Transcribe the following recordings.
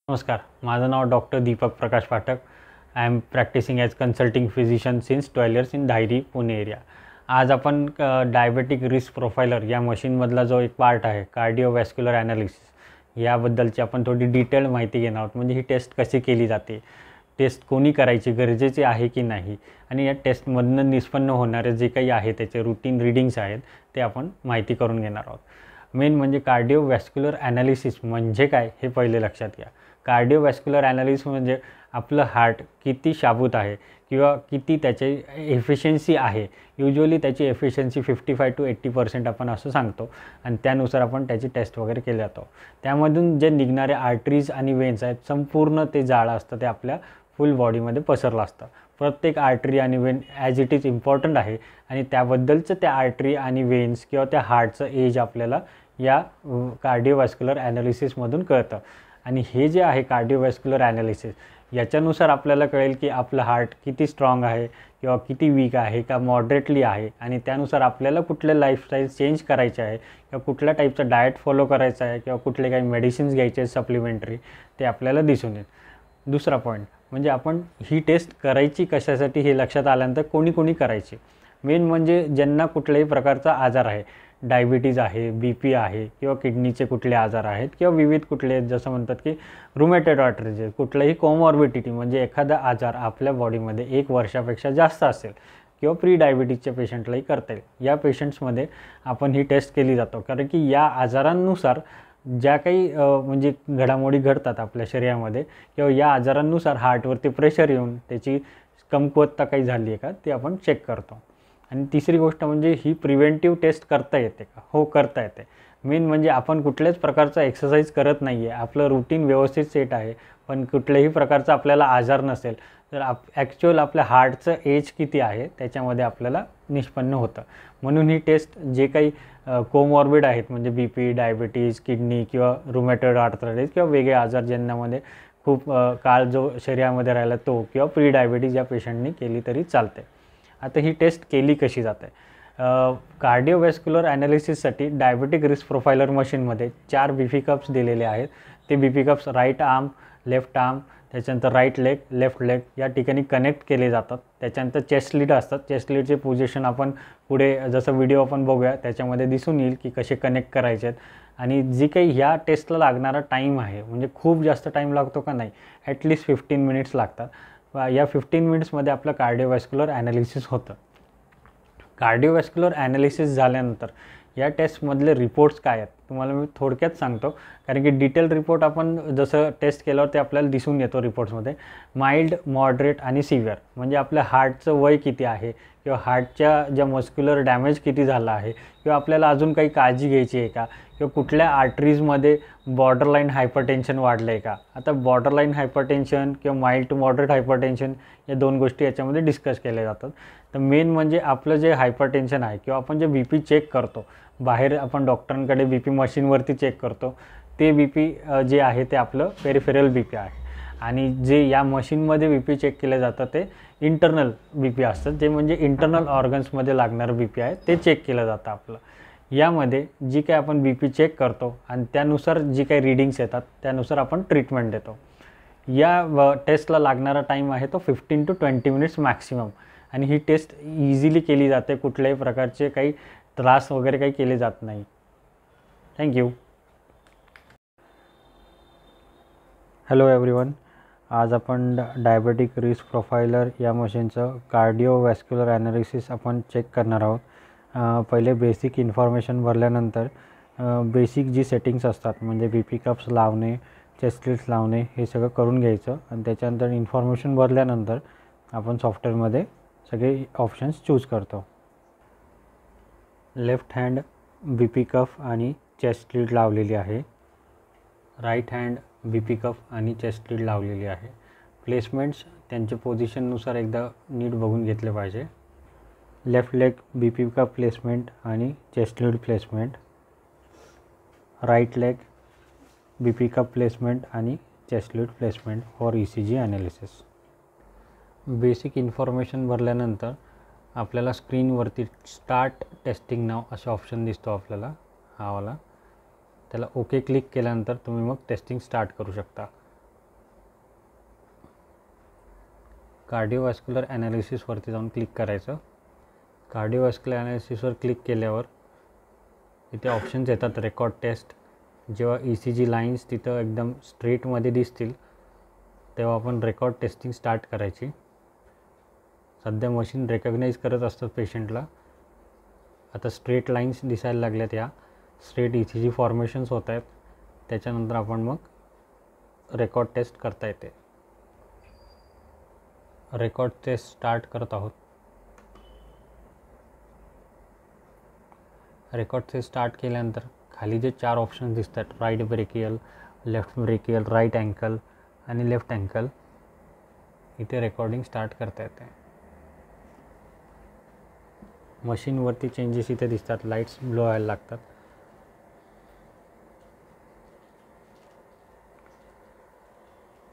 नमस्कार, माझं नाव doctor Deepak Prakash Pathak. I am practicing as consulting physician since 12 years in Dhayari, Pune area. आज आपण डायबेटिक रिस्क प्रोफायलर या मशीनमधला जो एक पार्ट आहे, कार्डिओवॅस्क्युलर ॲनालिसिस, याबद्दलची आपण थोडी डिटेल माहिती घेणार आहोत. म्हणजे ही टेस्ट कशी केली जाते, टेस्ट कोणी करायची, गरजेची आहे की नाही, आणि या टेस्टमधनं निष्पन्न होणारे जे काही आहे त्याचे रूटीन रीडिंग्स आहेत ते आपण माहिती करून घेणार आहोत. मेन म्हणजे कार्डिओवॅस्क्युलर ॲनालिसिस म्हणजे काय हे पहिले लक्षात घ्या. कार्डिओवॅस्क्युलर ॲनालिसिस म्हणजे आपलं हार्ट किती शाबूत आहे किंवा किती त्याची एफिशियन्सी आहे. युजली त्याची एफिशियन्सी 55 to 80% आपण असं सांगतो, आणि त्यानुसार आपण त्याची टेस्ट वगैरे केली जातो. त्यामधून जे निघणारे आर्टरीज आणि वेन्स आहेत, संपूर्ण ते जाळं असतं, ते आपल्या फुल बॉडीमध्ये पसरलं असतं. प्रत्येक आर्टरी आणि Wien as it is important आहे, आणि त्याबद्दलचं त्या आर्टरी आणि वेन्स किंवा त्या हार्टचं एज आपल्याला या कार्डिओवॅस्क्युलर ॲनालिसिसमधून कळतं. आणि हे जे आहे कार्डिओवॅस्क्युलर ॲनालिसिस, याच्यानुसार आपल्याला कळेल की आपलं हार्ट किती स्ट्रॉंग आहे किंवा किती वीक आहे का मॉडरेटली आहे, आणि त्यानुसार आपल्याला कुठले लाईफस्टाईल चेंज करायचे आहे किंवा कुठल्या टाईपचं डाएट फॉलो करायचं आहे किंवा कुठले काही मेडिसिन्स घ्यायचे आहेत सप्लिमेंटरी, ते आपल्याला दिसून येईल. दुसरा पॉईंट म्हणजे आपण ही टेस्ट करायची कशासाठी हे लक्षात आल्यानंतर कोणी कोणी करायची. मेन म्हणजे ज्यांना कुठल्याही प्रकारचा आजार आहे, डायबिटीज आहे, BP आहे किंवा किडनीचे कुठले आजार आहेत किंवा विविध कुठले, जसं म्हणतात की रुमॅटॉइड आर्थरायटिस, कुठलंही कोमॉर्बिडिटी म्हणजे एखादा आजार आपल्या बॉडीमध्ये 1 वर्षापेक्षा जास्त असेल किंवा प्री डायबिटीजच्या पेशंटलाही करता येईल. या पेशंट्समध्ये आपण ही टेस्ट केली जातो, कारण की या आजारांनुसार ज्या काही म्हणजे घडामोडी घडतात आपल्या शरीरामध्ये किंवा या आजारांनुसार हार्टवरती प्रेशर येऊन त्याची कमकुवतता काही झाली आहे का ते आपण चेक करतो. आणि तिसरी गोष्ट म्हणजे ही प्रिव्हेंटिव्ह टेस्ट करता येते का? हो, करता येते. मेन म्हणजे आपण कुठल्याच प्रकारचा एक्सरसाइज करत नाही आहे, आपलं रूटीन व्यवस्थित सेट आहे, पण कुठल्याही प्रकारचा आपल्याला आजार नसेल तर ॲक्च्युअल आपल्या हार्टचं एज किती आहे त्याच्यामध्ये आपल्याला निष्पन्न होतं. म्हणून ही टेस्ट जे काही कोमॉर्बिड आहेत, म्हणजे BP, डायबिटीज, किडनी किंवा रुमॅटॉइड आर्थरायटिस किंवा वेगळे आजार ज्यांच्यामध्ये खूप काळ जो शरीरामध्ये राहिला तो, किंवा प्री डायबिटीज या पेशंटनी केली तरी चालते. आता ही टेस्ट केली कशी जाते? कार्डिओवॅस्क्युलर ॲनालिसिससाठी डायबेटिक रिस्क प्रोफायलर मशीनमध्ये 4 BP कप्स दिलेले आहेत. ते BP cups right arm, left arm, त्याच्यानंतर राईट लेग, लेफ्ट लेग या ठिकाणी कनेक्ट केले जातात. त्याच्यानंतर चेस्ट लीड असतात. चेस्ट लीडचे पोझिशन आपण पुढे जसं व्हिडिओ आपण बघूया त्याच्यामध्ये दिसून येईल की कसे कनेक्ट करायचे आहेत. आणि जी काही ह्या टेस्टला लागणारा टाईम आहे, म्हणजे खूप जास्त टाईम लागतो का? नाही, ॲटलिस्ट 15 मिनिट्स लागतात. या 15 मिनिट्समध्ये आपलं कार्डिओवॅस्क्युलर ॲनालिसिस होतं. कार्डिओवॅस्क्युलर ॲनालिसिस झाल्यानंतर या टेस्टमधले रिपोर्ट्स काय आहेत तुम्हाला मी थोडक्यात सांगतो, कारण की डिटेल रिपोर्ट आपण जसं टेस्ट केल्यावर ते आपल्याला दिसून येतो रिपोर्ट्समध्ये. माइल्ड, मॉडरेट आणि सिव्हिअर म्हणजे आपल्या हार्टचं वय किती आहे किंवा हार्टच्या ज्या मस्क्युलर डॅमेज किती झाला आहे किंवा आपल्याला अजून काही काळजी घ्यायची आहे का, किंवा कुठल्या आर्टरीजमध्ये बॉर्डरलाईन हायपरटेन्शन वाढलं आहे का. आता बॉर्डरलाईन हायपरटेन्शन किंवा माइल्ड टू मॉडरेट हायपरटेन्शन या 2 गोष्टी याच्यामध्ये डिस्कस केल्या जातात. तर मेन म्हणजे आपलं जे हायपरटेन्शन आहे किंवा आपण जे BP चेक करतो, बाहेर आपण डॉक्टरांकडे BP मशीनवरती चेक करतो, ते BP जे आहे ते आपलं पेरिफेरल BP आहे. आणि जे या मशीनमध्ये BP चेक केलं जातं ते इंटरनल BP असतं, जे म्हणजे इंटरनल ऑर्गन्समध्ये लागणारं BP आहे ते चेक केलं जातं आपलं. यामध्ये जी काही आपण BP चेक करतो आणि त्यानुसार जी काही रीडिंग्स येतात त्यानुसार आपण ट्रीटमेंट देतो. या टेस्टला लागणारा टाईम आहे तो 15 to 20 मिनिट्स मॅक्सिमम. आणि ही टेस्ट इझिली केली जाते, कुठल्याही प्रकारचे काही त्रास वगैरे काही केले जात नाही. थँक्यू. Hello everyone. आज आपण डायबेटिक रिस्क प्रोफायलर या मशीनचं कार्डिओवॅस्क्युलर ॲनालिसिस आपण चेक करणार आहोत. पहिले बेसिक इन्फॉर्मेशन भरल्यानंतर बेसिक जी सेटिंग्स असतात, म्हणजे BP कप्स लावणे, चेस्ट लीड्स लावणे, हे सगळं करून घ्यायचं. आणि त्याच्यानंतर इन्फॉर्मेशन भरल्यानंतर आपण सॉफ्टवेअरमध्ये सगळे ऑप्शन्स चूज करतो. लेफ्ट हँड BP कफ आणि चेस्ट लीड लावलेली आहे. राईट हँड BP कफ आणि चेस्ट लीड लावलेली आहे. प्लेसमेंट्स त्यांच्या पोझिशननुसार एकदा नीट बघून घेतले पाहिजे. Left leg BP cuff placement आणि chest lead placement. Right leg BP cuff placement आणि chest lead placement for ECG analysis. Basic information भरल्यानंतर आपल्याला स्क्रीनवरती स्टार्ट टेस्टिंग नाव असं ऑप्शन दिसतो आपल्याला, हा वाला. त्याला ओके क्लिक केल्यानंतर तुम्ही मग टेस्टिंग स्टार्ट करू शकता. कार्डिओवॅस्क्युलर ॲनालिसिसवरती जाऊन क्लिक करायचं. कार्डिओवॅस्क्युलर ॲनालिसिसवर क्लिक केल्यावर इथे ऑप्शन्स येतात रेकॉर्ड टेस्ट. जेव्हा ECG लाईन्स तिथं एकदम स्ट्रेटमध्ये दिसतील तेव्हा आपण रेकॉर्ड टेस्टिंग स्टार्ट करायची. सध्या मशीन रेकग्नाईज करत असतात पेशंटला. आता स्ट्रेट लाईन्स दिसायला लागल्यात, या स्ट्रेट ECG फॉर्मेशन्स होत आहेत. त्याच्यानंतर आपण मग रेकॉर्ड टेस्ट करता येते. रेकॉर्ड टेस्ट स्टार्ट करत आहोत. रेकॉर्ड टेस्ट स्टार्ट केल्यानंतर खाली जे 4 ऑप्शन्स दिसतात, right brachial, left brachial, right ankle आणि लेफ्ट अँकल, इथे रेकॉर्डिंग स्टार्ट करता येते. मशीनवरती चेंजेस इथे दिसतात, लाईट्स ब्लो व्हायला लागतात.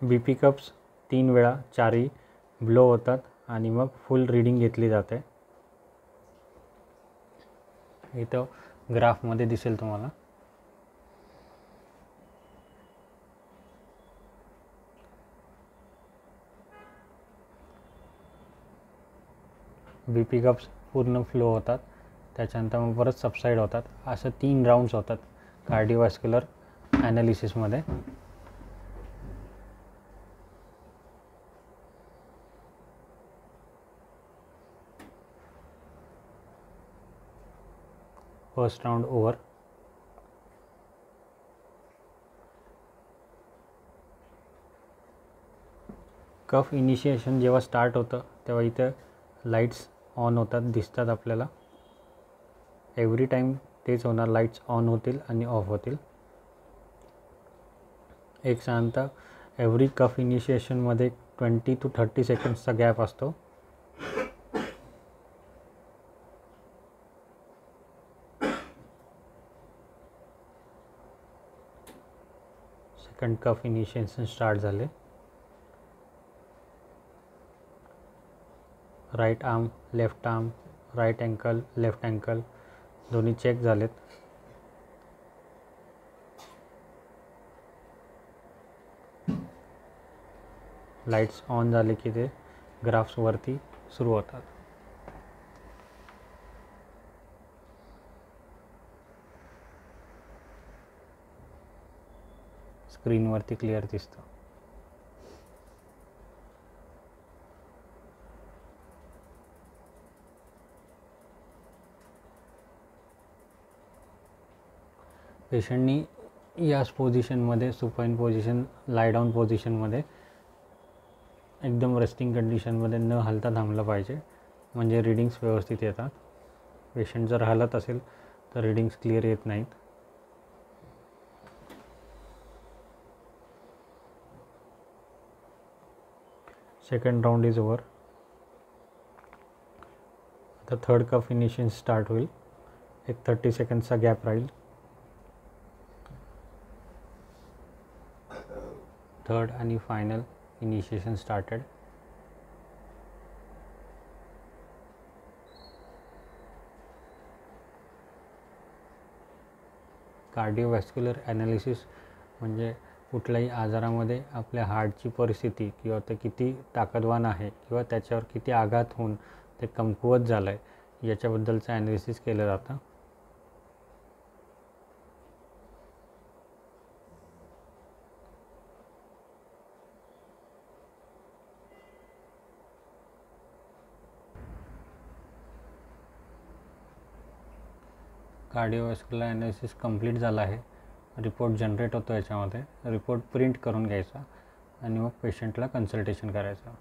BP कप्स 3 वेळा 4ही ब्लो होतात आणि मग फुल रीडिंग घेतली जाते. इथं ग्राफमध्ये दिसेल तुम्हाला. BP कप्स पूर्ण फ्लो होतात, त्याच्यानंतर मग परत सबसाईड होतात. असं 3 राऊंड्स होतात कार्डिओवॅस्क्युलर ॲनालिसिसमध्ये. First round over. Cuff initiation जेव्हा स्टार्ट होतं तेव्हा इथं लाईट्स ऑन होतात, दिसतात आपल्याला. एव्हरी टाईम तेच होणार, लाईट्स ऑन होतील आणि ऑफ होतील. एक साधारणतः एव्हरी कफ इनिशिएशनमध्ये 20 to 30 सेकंड्सचा गॅप असतो. सेकंड कफ इनिशिएशन स्टार्ट झाले. Right arm, left arm, right ankle, left ankle दोन्ही चेक झालेत. लाईट्स ऑन झाले की ते ग्राफ्सवरती सुरू होतात. स्क्रीनवरती क्लिअर दिसतं. पेशंटनी याच पोझिशनमध्ये, सुपाईन पोझिशन, लाय डाऊन पोझिशनमध्ये एकदम रेस्टिंग कंडिशनमध्ये न हलता थांबलं पाहिजे, म्हणजे रीडिंग्स व्यवस्थित येतात. पेशंट जर हलत असेल तर रीडिंग्स क्लिअर येत नाहीत. Second round is over. आता थर्ड कफ इनिशिएशन स्टार्ट होईल. एक 30 सेकंड्सचा गॅप राहील. थर्ड आणि final initiation started. Cardiovascular analysis म्हणजे कुठल्याही आजारामध्ये आपल्या हार्टची परिस्थिती किंवा ते किती ताकदवान आहे किंवा त्याच्यावर किती आघात होऊन ते कमकुवत झालं आहे याच्याबद्दलचं ॲनालिसिस केलं जातं. कार्डिओवॅस्क्युलर ॲनालिसिस कंप्लीट झाला आहे. रिपोर्ट जनरेट होतो याच्यामध्ये. रिपोर्ट प्रिंट करून घ्यायचा आणि मग पेशंटला कन्सल्टेशन करायचं.